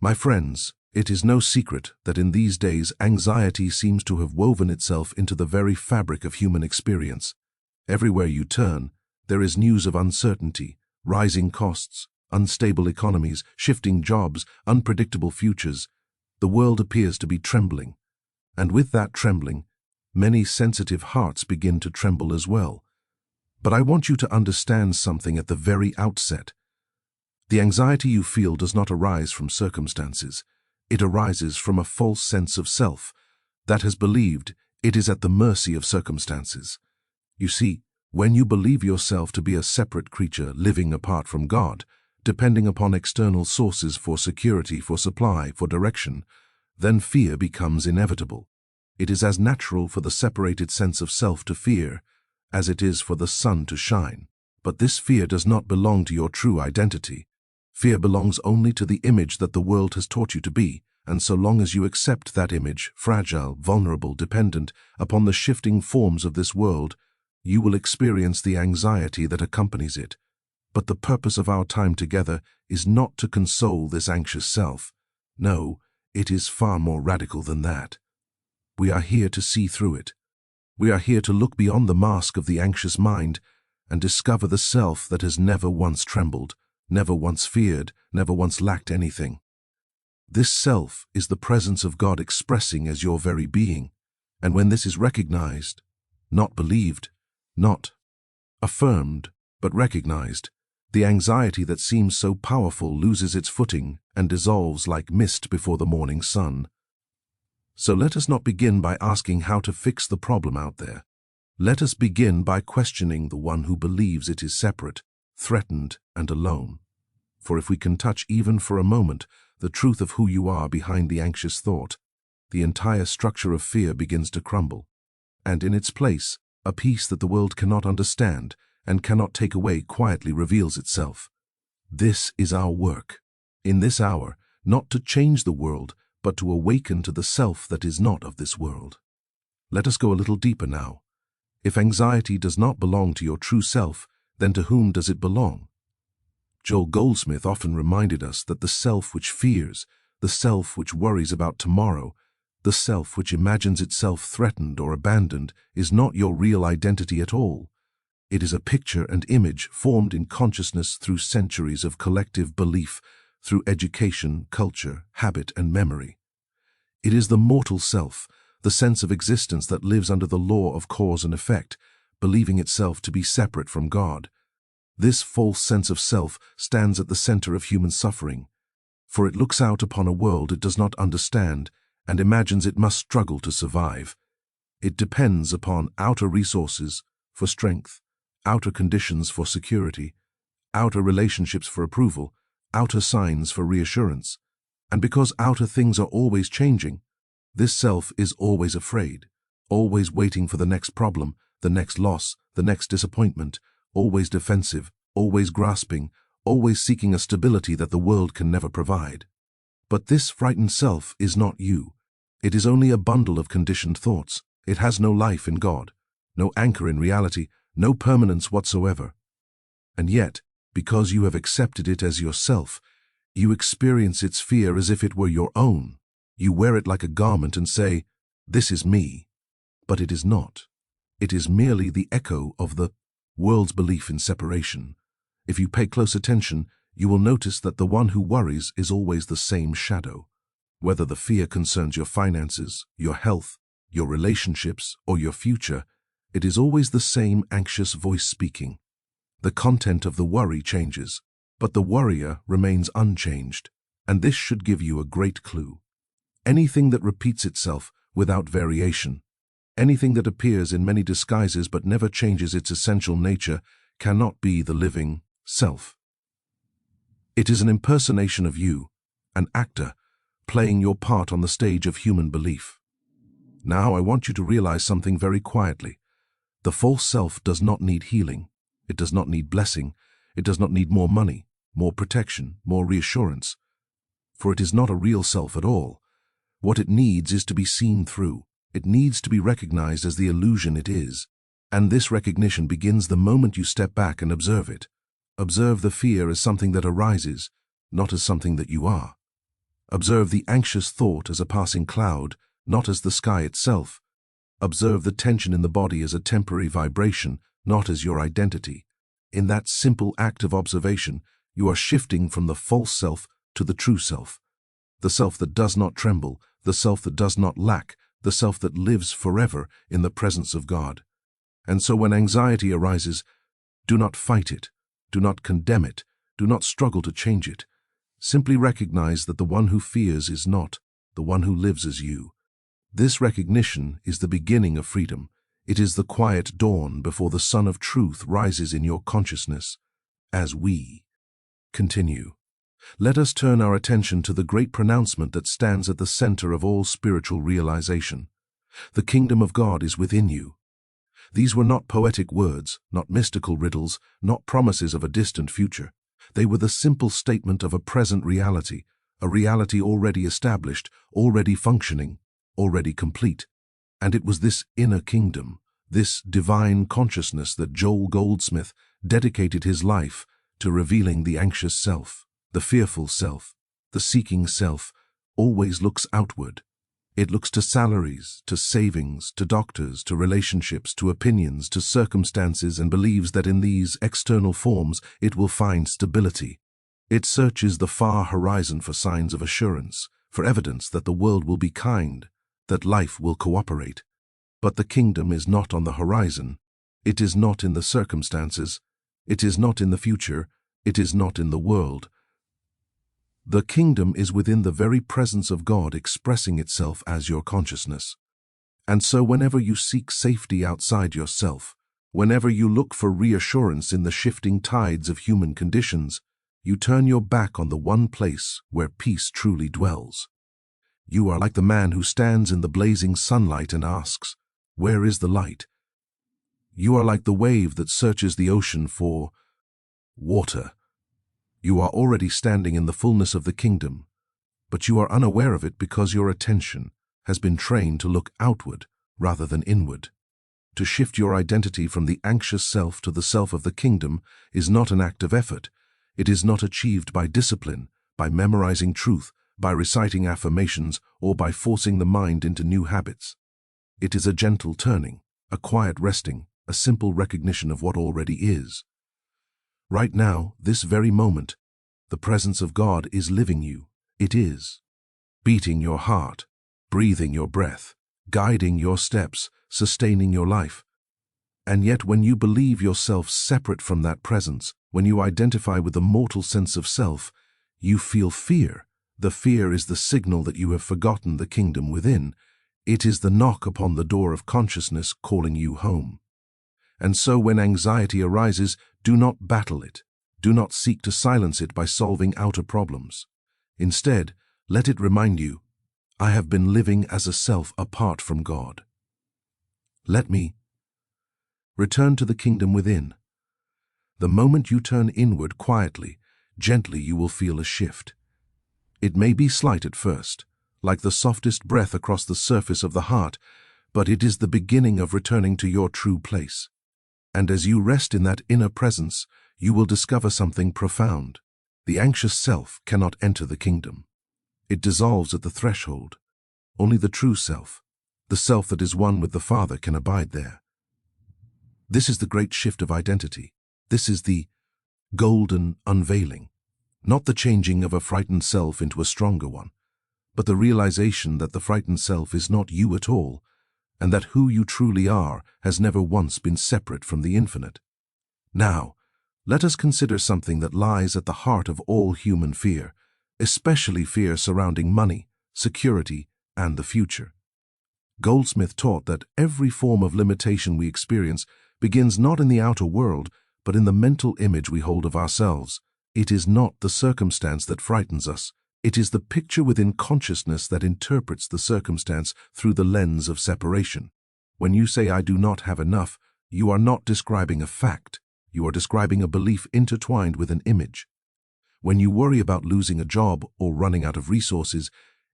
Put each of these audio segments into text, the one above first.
My friends, it is no secret that in these days anxiety seems to have woven itself into the very fabric of human experience. Everywhere you turn, there is news of uncertainty, rising costs, unstable economies, shifting jobs, unpredictable futures. The world appears to be trembling. And with that trembling, many sensitive hearts begin to tremble as well. But I want you to understand something at the very outset. The anxiety you feel does not arise from circumstances. It arises from a false sense of self that has believed it is at the mercy of circumstances. You see, when you believe yourself to be a separate creature living apart from God, depending upon external sources for security, for supply, for direction, then fear becomes inevitable. It is as natural for the separated sense of self to fear as it is for the sun to shine. But this fear does not belong to your true identity. Fear belongs only to the image that the world has taught you to be, and so long as you accept that image, fragile, vulnerable, dependent upon the shifting forms of this world, you will experience the anxiety that accompanies it. But the purpose of our time together is not to console this anxious self. No, it is far more radical than that. We are here to see through it. We are here to look beyond the mask of the anxious mind and discover the self that has never once trembled, never once feared, never once lacked anything. This self is the presence of God expressing as your very being, and when this is recognized, not believed, not affirmed, but recognized, the anxiety that seems so powerful loses its footing and dissolves like mist before the morning sun. So let us not begin by asking how to fix the problem out there. Let us begin by questioning the one who believes it is separate, threatened, and alone. For if we can touch even for a moment the truth of who you are behind the anxious thought, the entire structure of fear begins to crumble, and in its place, a peace that the world cannot understand and cannot take away quietly reveals itself. This is our work, in this hour, not to change the world, but to awaken to the self that is not of this world. Let us go a little deeper now. If anxiety does not belong to your true self, then to whom does it belong? Joel Goldsmith often reminded us that the self which fears, the self which worries about tomorrow, the self which imagines itself threatened or abandoned is not your real identity at all. It is a picture and image formed in consciousness through centuries of collective belief, through education, culture, habit, and memory. It is the mortal self, the sense of existence that lives under the law of cause and effect, believing itself to be separate from God. This false sense of self stands at the center of human suffering, for it looks out upon a world it does not understand and imagines it must struggle to survive. It depends upon outer resources for strength, outer conditions for security, outer relationships for approval, outer signs for reassurance. And because outer things are always changing, this self is always afraid, always waiting for the next problem, the next loss, the next disappointment, always defensive, always grasping, always seeking a stability that the world can never provide. But this frightened self is not you. It is only a bundle of conditioned thoughts. It has no life in God, no anchor in reality, no permanence whatsoever. And yet, because you have accepted it as yourself, you experience its fear as if it were your own. You wear it like a garment and say, "This is me." But it is not. It is merely the echo of the world's belief in separation. If you pay close attention, you will notice that the one who worries is always the same shadow. Whether the fear concerns your finances, your health, your relationships, or your future, it is always the same anxious voice speaking. The content of the worry changes, but the worrier remains unchanged, and this should give you a great clue. Anything that repeats itself without variation, anything that appears in many disguises but never changes its essential nature, cannot be the living self. It is an impersonation of you, an actor, playing your part on the stage of human belief. Now I want you to realize something very quietly. The false self does not need healing. It does not need blessing. It does not need more money, more protection, more reassurance. For it is not a real self at all. What it needs is to be seen through. It needs to be recognized as the illusion it is. And this recognition begins the moment you step back and observe it. Observe the fear as something that arises, not as something that you are. Observe the anxious thought as a passing cloud, not as the sky itself. Observe the tension in the body as a temporary vibration, not as your identity. In that simple act of observation, you are shifting from the false self to the true self. The self that does not tremble, the self that does not lack, the self that lives forever in the presence of God. And so when anxiety arises, do not fight it, do not condemn it, do not struggle to change it. Simply recognize that the one who fears is not the one who lives as you. This recognition is the beginning of freedom. It is the quiet dawn before the sun of truth rises in your consciousness. As we continue, let us turn our attention to the great pronouncement that stands at the center of all spiritual realization. The kingdom of God is within you. These were not poetic words, not mystical riddles, not promises of a distant future. They were the simple statement of a present reality, a reality already established, already functioning, already complete. And it was this inner kingdom, this divine consciousness that Joel Goldsmith dedicated his life to revealing. The anxious self, the fearful self, the seeking self, always looks outward. It looks to salaries, to savings, to doctors, to relationships, to opinions, to circumstances, and believes that in these external forms it will find stability. It searches the far horizon for signs of assurance, for evidence that the world will be kind, that life will cooperate. But the kingdom is not on the horizon. It is not in the circumstances. It is not in the future. It is not in the world. The kingdom is within the very presence of God, expressing itself as your consciousness. And so whenever you seek safety outside yourself, whenever you look for reassurance in the shifting tides of human conditions, you turn your back on the one place where peace truly dwells. You are like the man who stands in the blazing sunlight and asks, "Where is the light?" You are like the wave that searches the ocean for water. You are already standing in the fullness of the kingdom, but you are unaware of it because your attention has been trained to look outward rather than inward. To shift your identity from the anxious self to the self of the kingdom is not an act of effort. It is not achieved by discipline, by memorizing truth, by reciting affirmations, or by forcing the mind into new habits. It is a gentle turning, a quiet resting, a simple recognition of what already is. Right now, this very moment, the presence of God is living you. It is beating your heart, breathing your breath, guiding your steps, sustaining your life. And yet when you believe yourself separate from that presence, when you identify with the mortal sense of self, you feel fear. The fear is the signal that you have forgotten the kingdom within. It is the knock upon the door of consciousness calling you home. And so when anxiety arises, do not battle it. Do not seek to silence it by solving outer problems. Instead, let it remind you, I have been living as a self apart from God. Let me return to the kingdom within. The moment you turn inward quietly, gently, you will feel a shift. It may be slight at first, like the softest breath across the surface of the heart, but it is the beginning of returning to your true place. And as you rest in that inner presence, you will discover something profound. The anxious self cannot enter the kingdom. It dissolves at the threshold. Only the true self, the self that is one with the Father, can abide there. This is the great shift of identity. This is the golden unveiling. Not the changing of a frightened self into a stronger one, but the realization that the frightened self is not you at all, and that who you truly are has never once been separate from the infinite. Now, let us consider something that lies at the heart of all human fear, especially fear surrounding money, security, and the future. Goldsmith taught that every form of limitation we experience begins not in the outer world, but in the mental image we hold of ourselves. It is not the circumstance that frightens us. It is the picture within consciousness that interprets the circumstance through the lens of separation. When you say, "I do not have enough," you are not describing a fact. You are describing a belief intertwined with an image. When you worry about losing a job or running out of resources,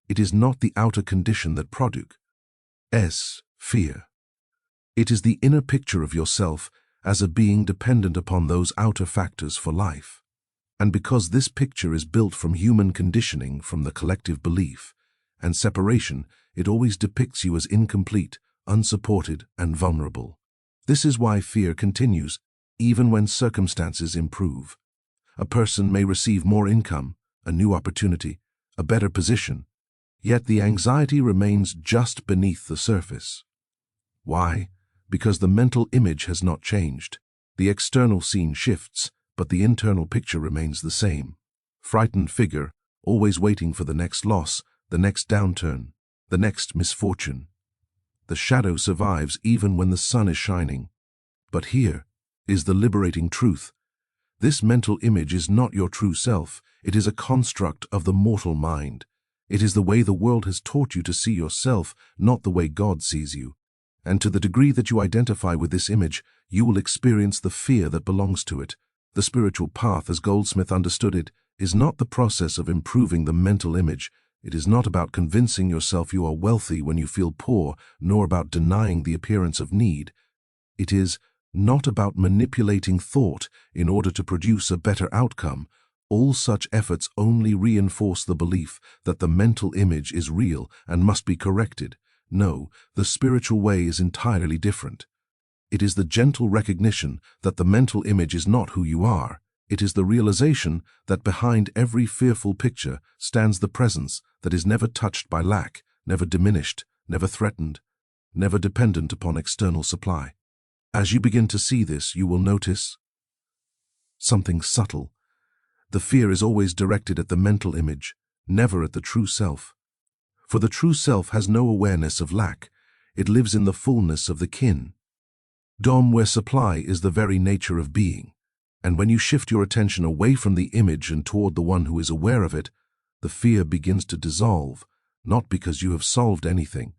it is not the outer condition that produces fear. It is the inner picture of yourself as a being dependent upon those outer factors for life. And because this picture is built from human conditioning, from the collective belief and separation, it always depicts you as incomplete, unsupported, and vulnerable. This is why fear continues, even when circumstances improve. A person may receive more income, a new opportunity, a better position, yet the anxiety remains just beneath the surface. Why? Because the mental image has not changed. The external scene shifts, but the internal picture remains the same. Frightened figure, always waiting for the next loss, the next downturn, the next misfortune. The shadow survives even when the sun is shining. But here is the liberating truth. This mental image is not your true self. It is a construct of the mortal mind. It is the way the world has taught you to see yourself, not the way God sees you. And to the degree that you identify with this image, you will experience the fear that belongs to it. The spiritual path, as Goldsmith understood it, is not the process of improving the mental image. It is not about convincing yourself you are wealthy when you feel poor, nor about denying the appearance of need. It is not about manipulating thought in order to produce a better outcome. All such efforts only reinforce the belief that the mental image is real and must be corrected. No, the spiritual way is entirely different. It is the gentle recognition that the mental image is not who you are. It is the realization that behind every fearful picture stands the presence that is never touched by lack, never diminished, never threatened, never dependent upon external supply. As you begin to see this, you will notice something subtle. The fear is always directed at the mental image, never at the true self. For the true self has no awareness of lack. It lives in the fullness of the kin. Dom, where supply is the very nature of being. And when you shift your attention away from the image and toward the one who is aware of it, the fear begins to dissolve, not because you have solved anything,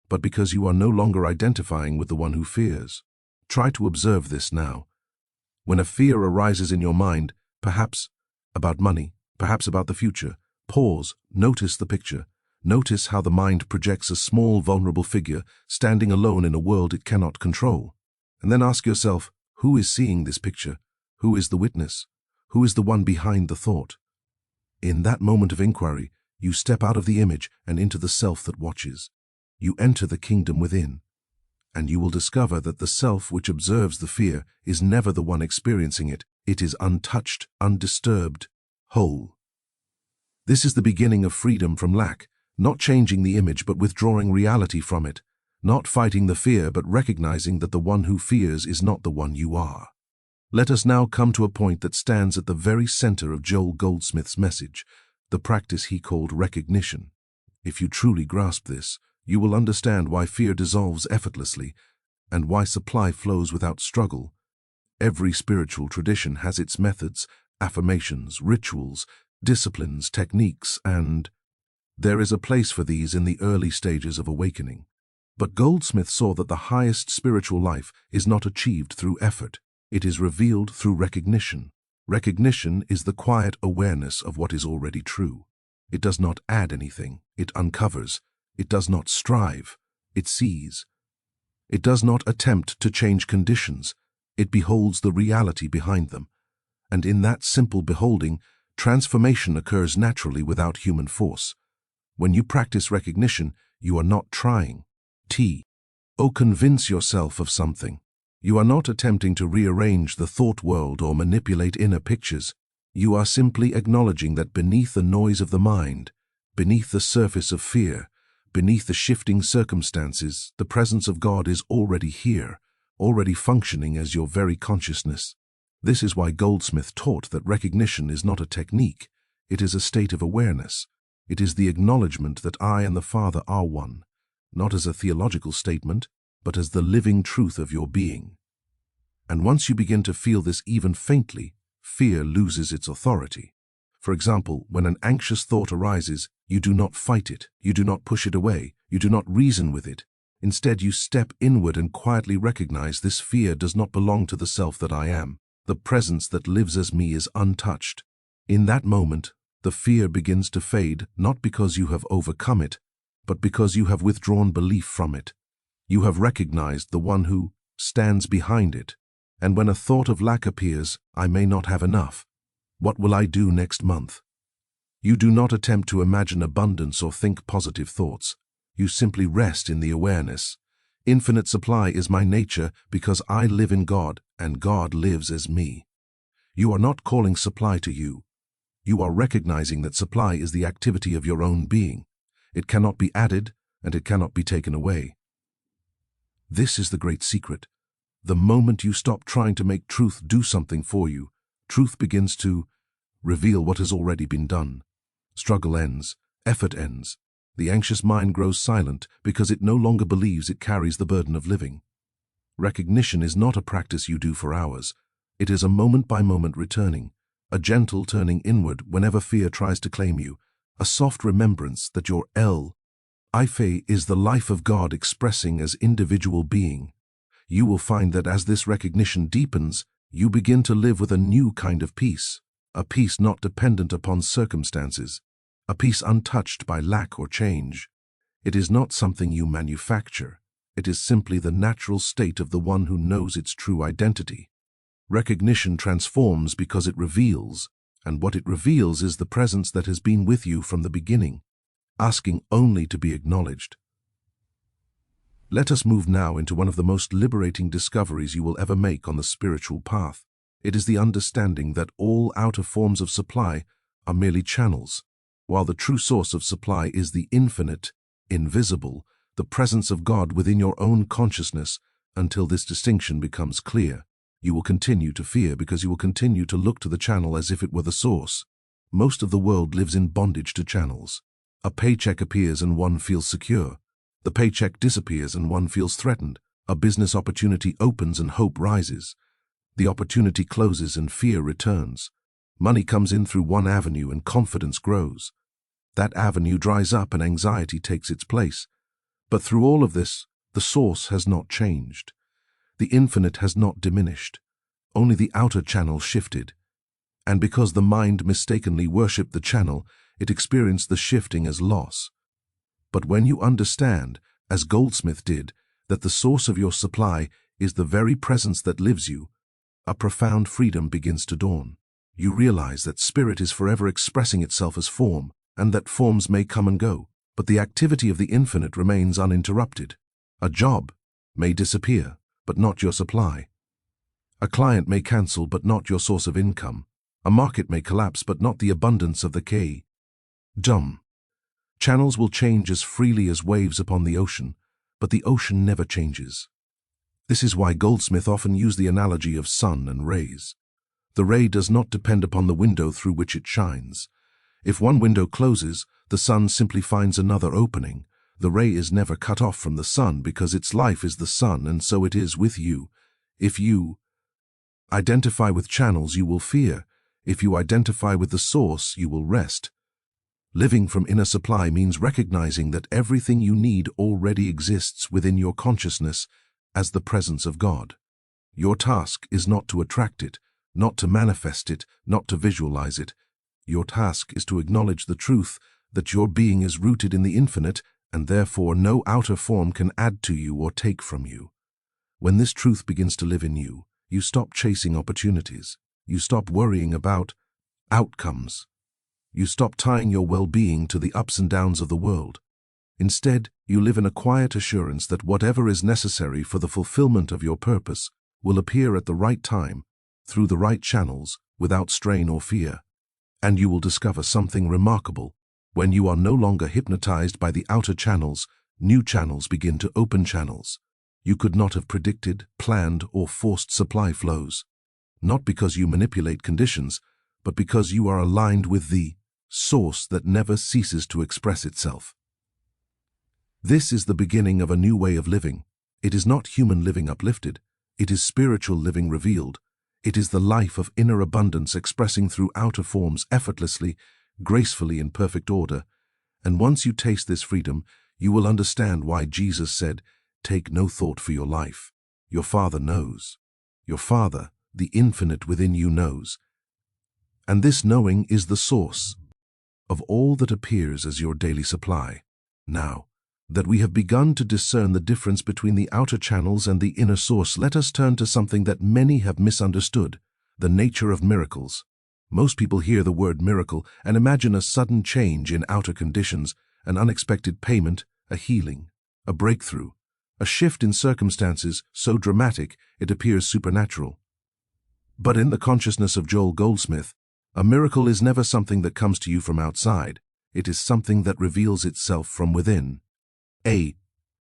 but because you are no longer identifying with the one who fears. Try to observe this now. When a fear arises in your mind, perhaps about money, perhaps about the future, pause, notice the picture. Notice how the mind projects a small, vulnerable figure standing alone in a world it cannot control. And then ask yourself, who is seeing this picture? Who is the witness? Who is the one behind the thought? In that moment of inquiry, you step out of the image and into the self that watches. You enter the kingdom within. And you will discover that the self which observes the fear is never the one experiencing it. It is untouched, undisturbed, whole. This is the beginning of freedom from lack, not changing the image but withdrawing reality from it, not fighting the fear but recognizing that the one who fears is not the one you are. Let us now come to a point that stands at the very center of Joel Goldsmith's message, the practice he called recognition. If you truly grasp this, you will understand why fear dissolves effortlessly and why supply flows without struggle. Every spiritual tradition has its methods, affirmations, rituals, disciplines, techniques, and there is a place for these in the early stages of awakening. But Goldsmith saw that the highest spiritual life is not achieved through effort. It is revealed through recognition. Recognition is the quiet awareness of what is already true. It does not add anything. It uncovers. It does not strive. It sees. It does not attempt to change conditions. It beholds the reality behind them. And in that simple beholding, transformation occurs naturally without human force. When you practice recognition, you are not trying. Convince yourself of something. You are not attempting to rearrange the thought world or manipulate inner pictures. You are simply acknowledging that beneath the noise of the mind, beneath the surface of fear, beneath the shifting circumstances, the presence of God is already here, already functioning as your very consciousness. This is why Goldsmith taught that recognition is not a technique. It is a state of awareness. It is the acknowledgement that I and the Father are one, not as a theological statement, but as the living truth of your being. And once you begin to feel this even faintly, fear loses its authority. For example, when an anxious thought arises, you do not fight it, you do not push it away, you do not reason with it. Instead, you step inward and quietly recognize this fear does not belong to the self that I am. The presence that lives as me is untouched. In that moment, the fear begins to fade, not because you have overcome it, but because you have withdrawn belief from it. You have recognized the one who stands behind it. And when a thought of lack appears, I may not have enough, What will I do next month? You do not attempt to imagine abundance or think positive thoughts. You simply rest in the awareness. Infinite supply is my nature because I live in God and God lives as me. You are not calling supply to you. You are recognizing that supply is the activity of your own being. It cannot be added and it cannot be taken away. This is the great secret. The moment you stop trying to make truth do something for you, truth begins to reveal what has already been done. Struggle ends, effort ends. The anxious mind grows silent because it no longer believes it carries the burden of living. Recognition is not a practice you do for hours. It is a moment-by-moment returning, a gentle turning inward whenever fear tries to claim you, a soft remembrance that your life is the life of God expressing as individual being. You will find that as this recognition deepens, you begin to live with a new kind of peace, a peace not dependent upon circumstances, a peace untouched by lack or change. It is not something you manufacture. It is simply the natural state of the one who knows its true identity. Recognition transforms because it reveals, and what it reveals is the presence that has been with you from the beginning, asking only to be acknowledged. Let us move now into one of the most liberating discoveries you will ever make on the spiritual path. It is the understanding that all outer forms of supply are merely channels, while the true source of supply is the infinite, invisible, the presence of God within your own consciousness. Until this distinction becomes clear, you will continue to fear because you will continue to look to the channel as if it were the source. Most of the world lives in bondage to channels. A paycheck appears and one feels secure. The paycheck disappears and one feels threatened. A business opportunity opens and hope rises. The opportunity closes and fear returns. Money comes in through one avenue and confidence grows. That avenue dries up and anxiety takes its place. But through all of this, the source has not changed. The infinite has not diminished. Only the outer channel shifted. And because the mind mistakenly worshipped the channel, it experienced the shifting as loss. But when you understand, as Goldsmith did, that the source of your supply is the very presence that lives you, a profound freedom begins to dawn. You realize that spirit is forever expressing itself as form, and that forms may come and go, but the activity of the infinite remains uninterrupted. A job may disappear, but not your supply. A client may cancel, but not your source of income. A market may collapse, but not the abundance of the channels will change as freely as waves upon the ocean, but the ocean never changes. This is why Goldsmith often used the analogy of sun and rays. The ray does not depend upon the window through which it shines. If one window closes, the sun simply finds another opening. The ray is never cut off from the sun because its life is the sun, and so it is with you. If you identify with channels, you will fear. If you identify with the source, you will rest. Living from inner supply means recognizing that everything you need already exists within your consciousness as the presence of God. Your task is not to attract it, not to manifest it, not to visualize it. Your task is to acknowledge the truth that your being is rooted in the infinite, and therefore no outer form can add to you or take from you. When this truth begins to live in you, you stop chasing opportunities. You stop worrying about outcomes. You stop tying your well-being to the ups and downs of the world. Instead, you live in a quiet assurance that whatever is necessary for the fulfillment of your purpose will appear at the right time, through the right channels, without strain or fear. And you will discover something remarkable. When you are no longer hypnotized by the outer channels, new channels begin to open channels. You could not have predicted, planned, or forced supply flows. Not because you manipulate conditions, but because you are aligned with the source that never ceases to express itself. This is the beginning of a new way of living. It is not human living uplifted. It is spiritual living revealed. It is the life of inner abundance expressing through outer forms effortlessly, gracefully, in perfect order. And once you taste this freedom, you will understand why Jesus said, "Take no thought for your life. Your Father knows." Your Father, the infinite within you, knows. And this knowing is the source of all that appears as your daily supply. Now that we have begun to discern the difference between the outer channels and the inner source, let us turn to something that many have misunderstood: the nature of miracles. Most people hear the word miracle and imagine a sudden change in outer conditions, an unexpected payment, a healing, a breakthrough, a shift in circumstances so dramatic it appears supernatural. But in the consciousness of Joel Goldsmith, a miracle is never something that comes to you from outside. It is something that reveals itself from within. A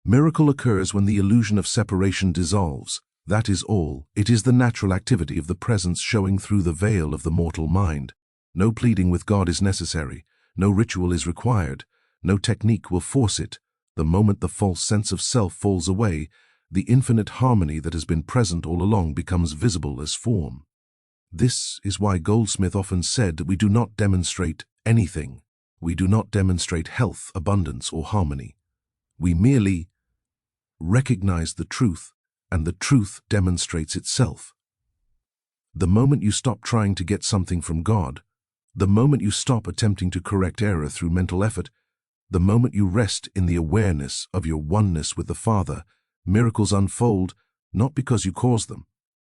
miracle occurs when the illusion of separation dissolves. That is all. It is the natural activity of the presence showing through the veil of the mortal mind. No pleading with God is necessary. No ritual is required. No technique will force it. The moment the false sense of self falls away, the infinite harmony that has been present all along becomes visible as form. This is why Goldsmith often said that we do not demonstrate anything. We do not demonstrate health, abundance, or harmony. We merely recognize the truth, and the truth demonstrates itself. The moment you stop trying to get something from God, the moment you stop attempting to correct error through mental effort, the moment you rest in the awareness of your oneness with the Father, miracles unfold not because you cause them,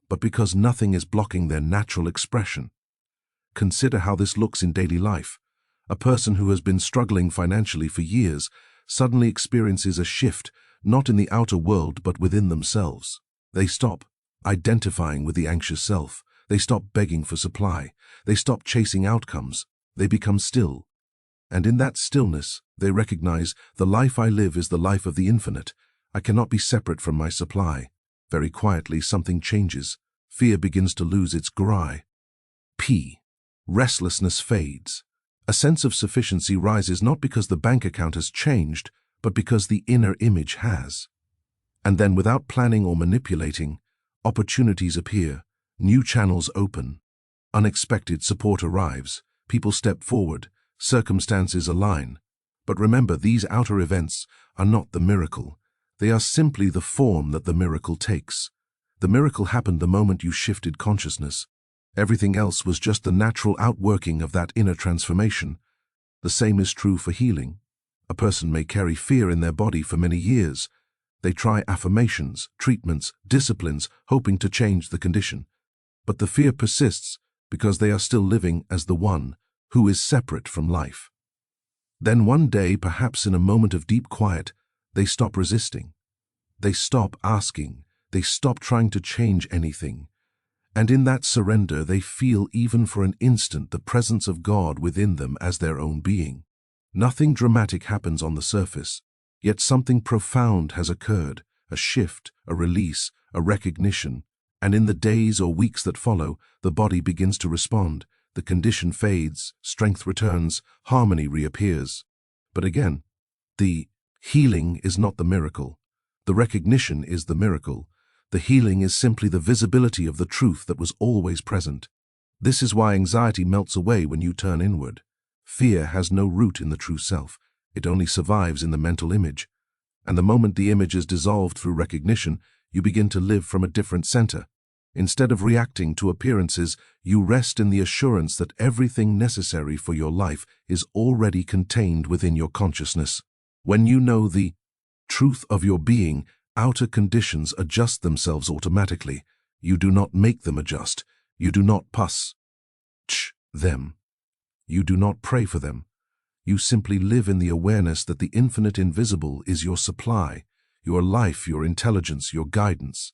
but because nothing is blocking their natural expression. Consider how this looks in daily life. A person who has been struggling financially for years suddenly experiences a shift, not in the outer world but within themselves. They stop identifying with the anxious self. They stop begging for supply. They stop chasing outcomes. They become still. And in that stillness, they recognize, the life I live is the life of the infinite. I cannot be separate from my supply. Very quietly, something changes. Fear begins to lose its cry. P. Restlessness fades. A sense of sufficiency rises not because the bank account has changed, but because the inner image has. And then, without planning or manipulating, opportunities appear, new channels open, unexpected support arrives, people step forward, circumstances align. But remember, these outer events are not the miracle. They are simply the form that the miracle takes. The miracle happened the moment you shifted consciousness. Everything else was just the natural outworking of that inner transformation. The same is true for healing. A person may carry fear in their body for many years. They try affirmations, treatments, disciplines, hoping to change the condition. But the fear persists because they are still living as the one who is separate from life. Then one day, perhaps in a moment of deep quiet, they stop resisting. They stop asking. They stop trying to change anything. And in that surrender, they feel even for an instant the presence of God within them as their own being. Nothing dramatic happens on the surface, yet something profound has occurred, a shift, a release, a recognition, and in the days or weeks that follow, the body begins to respond, the condition fades, strength returns, harmony reappears. But again, the healing is not the miracle. The recognition is the miracle. The healing is simply the visibility of the truth that was always present. This is why anxiety melts away when you turn inward. Fear has no root in the true self. It only survives in the mental image. And the moment the image is dissolved through recognition, you begin to live from a different center. Instead of reacting to appearances, you rest in the assurance that everything necessary for your life is already contained within your consciousness. When you know the truth of your being, outer conditions adjust themselves automatically. You do not make them adjust. You do not them. You do not pray for them. You simply live in the awareness that the infinite invisible is your supply, your life, your intelligence, your guidance.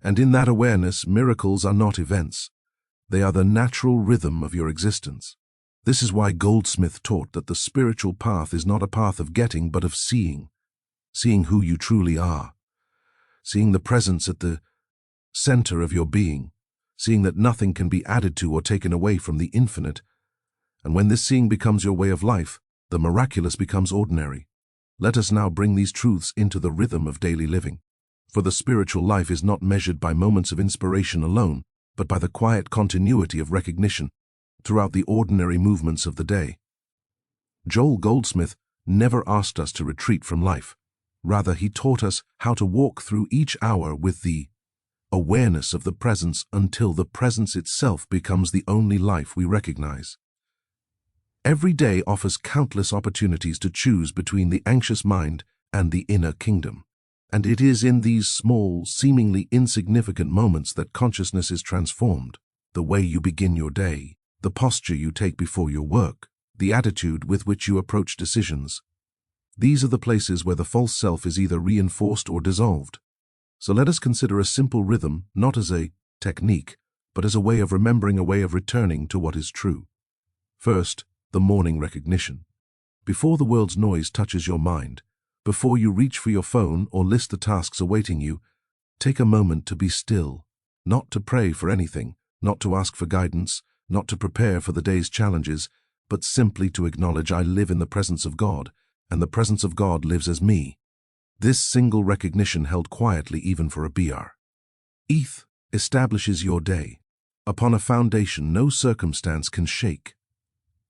And in that awareness, miracles are not events. They are the natural rhythm of your existence. This is why Goldsmith taught that the spiritual path is not a path of getting, but of seeing. Seeing who you truly are. Seeing the presence at the center of your being. Seeing that nothing can be added to or taken away from the infinite. And when this seeing becomes your way of life, the miraculous becomes ordinary. Let us now bring these truths into the rhythm of daily living. For the spiritual life is not measured by moments of inspiration alone, but by the quiet continuity of recognition throughout the ordinary movements of the day. Joel Goldsmith never asked us to retreat from life. Rather, he taught us how to walk through each hour with the awareness of the presence until the presence itself becomes the only life we recognize. Every day offers countless opportunities to choose between the anxious mind and the inner kingdom. And it is in these small, seemingly insignificant moments that consciousness is transformed. The way you begin your day, the posture you take before your work, the attitude with which you approach decisions. These are the places where the false self is either reinforced or dissolved. So let us consider a simple rhythm not as a technique, but as a way of remembering, a way of returning to what is true. First, the morning recognition. Before the world's noise touches your mind, before you reach for your phone or list the tasks awaiting you, take a moment to be still, not to pray for anything, not to ask for guidance, not to prepare for the day's challenges, but simply to acknowledge I live in the presence of God, and the presence of God lives as me. This single recognition held quietly even for a BR. ETH establishes your day upon a foundation no circumstance can shake.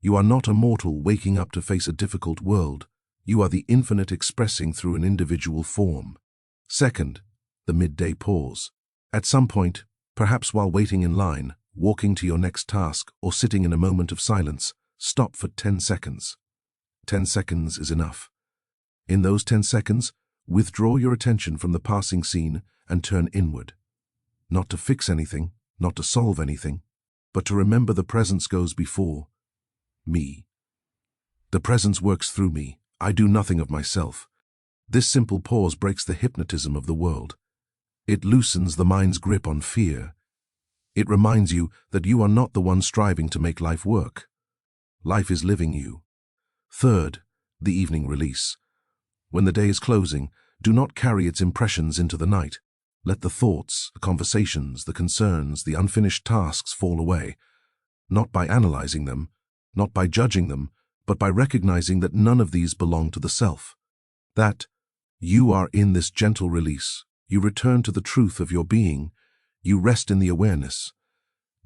You are not a mortal waking up to face a difficult world. You are the infinite expressing through an individual form. Second, the midday pause. At some point, perhaps while waiting in line, walking to your next task, or sitting in a moment of silence, stop for 10 seconds. 10 seconds is enough. In those 10 seconds, withdraw your attention from the passing scene and turn inward. Not to fix anything, not to solve anything, but to remember the presence goes before me. The presence works through me. I do nothing of myself. This simple pause breaks the hypnotism of the world. It loosens the mind's grip on fear. It reminds you that you are not the one striving to make life work. Life is living you. Third, the evening release. When the day is closing, do not carry its impressions into the night. Let the thoughts, the conversations, the concerns, the unfinished tasks fall away, not by analyzing them, not by judging them, but by recognizing that none of these belong to the self. That you are in this gentle release. You return to the truth of your being. You rest in the awareness.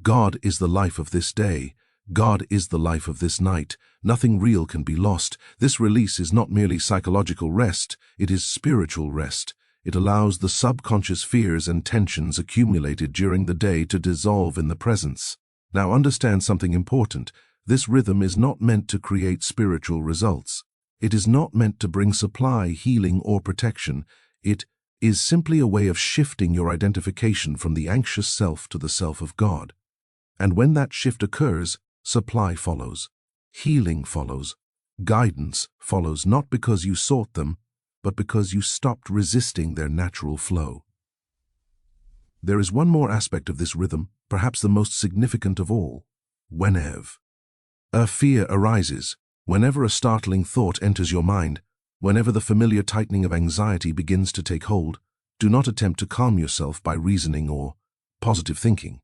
God is the life of this day. God is the life of this night. Nothing real can be lost. This release is not merely psychological rest, it is spiritual rest. It allows the subconscious fears and tensions accumulated during the day to dissolve in the presence. Now understand something important. This rhythm is not meant to create spiritual results. It is not meant to bring supply, healing, or protection. It is simply a way of shifting your identification from the anxious self to the self of God. And when that shift occurs, supply follows, healing follows, guidance follows, not because you sought them, but because you stopped resisting their natural flow. There is one more aspect of this rhythm, perhaps the most significant of all. Whenever a fear arises, whenever a startling thought enters your mind, whenever the familiar tightening of anxiety begins to take hold, do not attempt to calm yourself by reasoning or positive thinking.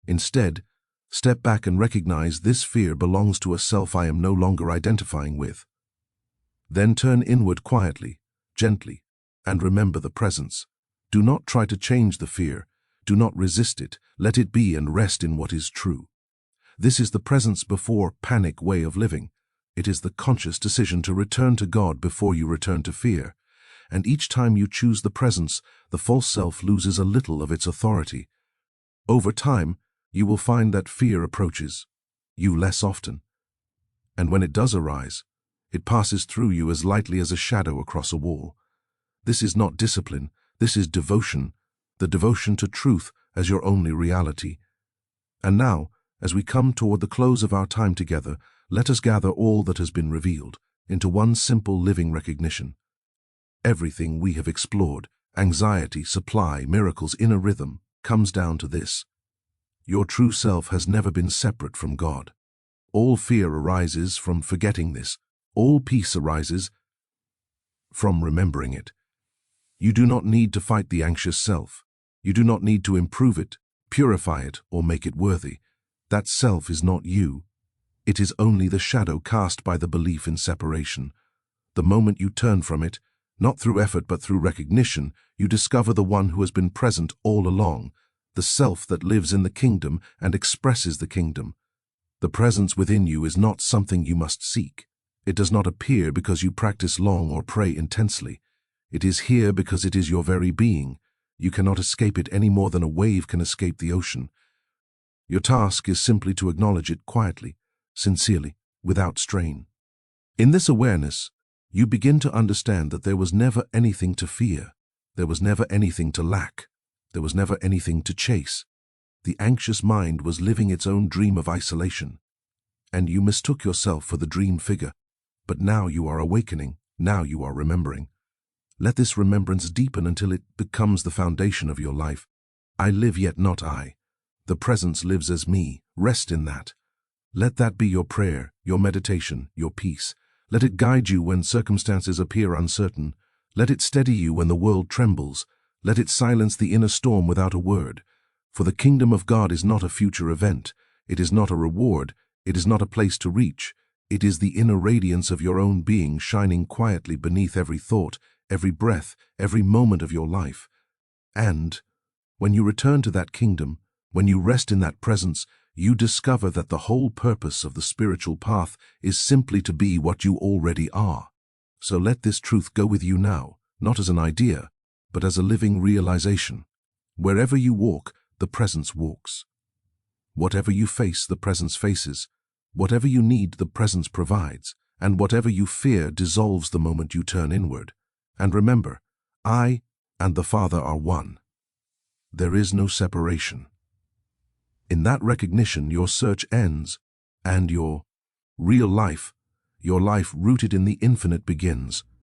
Instead, step back and recognize this fear belongs to a self I am no longer identifying with. Then turn inward quietly, gently, and remember the presence. Do not try to change the fear. Do not resist it. Let it be and rest in what is true. This is the presence before panic way of living. It is the conscious decision to return to God before you return to fear. And each time you choose the presence, the false self loses a little of its authority. Over time, you will find that fear approaches you less often. And when it does arise, it passes through you as lightly as a shadow across a wall. This is not discipline, this is devotion, the devotion to truth as your only reality. And now, as we come toward the close of our time together, let us gather all that has been revealed into one simple living recognition. Everything we have explored, anxiety, supply, miracles, inner rhythm, comes down to this. Your true self has never been separate from God. All fear arises from forgetting this. All peace arises from remembering it. You do not need to fight the anxious self. You do not need to improve it, purify it, or make it worthy. That self is not you. It is only the shadow cast by the belief in separation. The moment you turn from it, not through effort but through recognition, you discover the one who has been present all along, the self that lives in the kingdom and expresses the kingdom. The presence within you is not something you must seek. It does not appear because you practice long or pray intensely. It is here because it is your very being. You cannot escape it any more than a wave can escape the ocean. Your task is simply to acknowledge it quietly, sincerely, without strain. In this awareness, you begin to understand that there was never anything to fear. There was never anything to lack. There was never anything to chase. The anxious mind was living its own dream of isolation. and you mistook yourself for the dream figure. But now you are awakening, now you are remembering. Let this remembrance deepen until it becomes the foundation of your life. I live, yet not I. The presence lives as me. Rest in that. Let that be your prayer, your meditation, your peace. Let it guide you when circumstances appear uncertain. Let it steady you when the world trembles. Let it silence the inner storm without a word. For the kingdom of God is not a future event. It is not a reward. It is not a place to reach. It is the inner radiance of your own being shining quietly beneath every thought, every breath, every moment of your life. And when you return to that kingdom, when you rest in that presence, you discover that the whole purpose of the spiritual path is simply to be what you already are. So let this truth go with you now, not as an idea, but as a living realization. Wherever you walk, the presence walks. Whatever you face, the presence faces. Whatever you need, the presence provides. And whatever you fear dissolves the moment you turn inward. And remember, I and the Father are one. There is no separation. In that recognition, your search ends, and your real life, your life rooted in the infinite, begins.